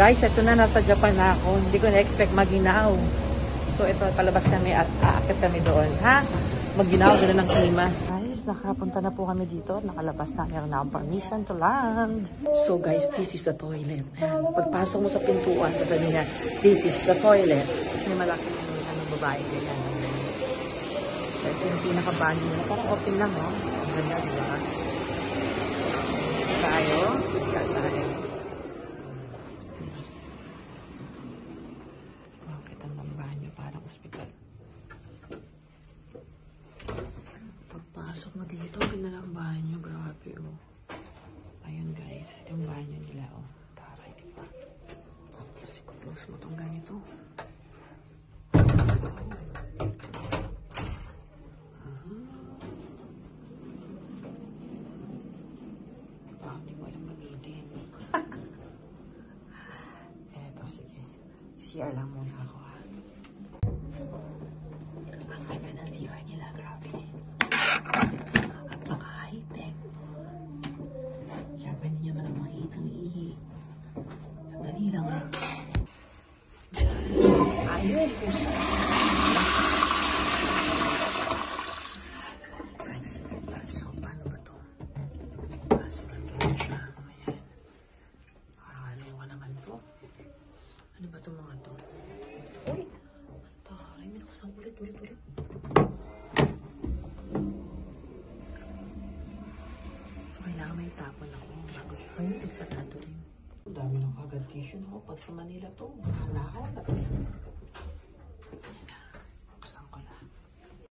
Guys, ito na, nasa Japan na ako. Hindi ko na-expect maginaw. So, ito, palabas kami at aakit kami doon. Ha? Maginaw, gano'n ng klima. Guys, nakapunta na po kami dito. Nakalabas na. Meron na akong permission to land. So, guys, this is the toilet. Ayan. Pagpasok mo sa pintuan, sabi niya, this is the toilet. May malaking babae. Ganyan. So, ito yung pinaka-banyo niya. Parang open lang, oh. Ang ganda, di ba? Tayo. Tayo. Pagpasok mo dito, ginalang banyo. Grabe, oh. Ayun, guys. Ito yung banyo nila, oh. Taray, diba? Tapos, close mo itong ganito. Hindi mo alam gamitin. Eto, sige. CR lang muna ako, ha. Ang ganda ng CR nila, grabe. At mga high-tech. Siyempre, hindi nyo malang makita ang ihi. Sandali lang, ha. Ayun. So, paano ba ito? Pasok lang siya. Ayan. Ano ka naman to? Ano ba ito mga to? Uy! Taray, may nakusang ulit. So, kailangan may tapon ako. Bago siya. Ay, nagsarado rin. Ang dami ng kagad tissue. Pag sa Manila to, mahalahan na to.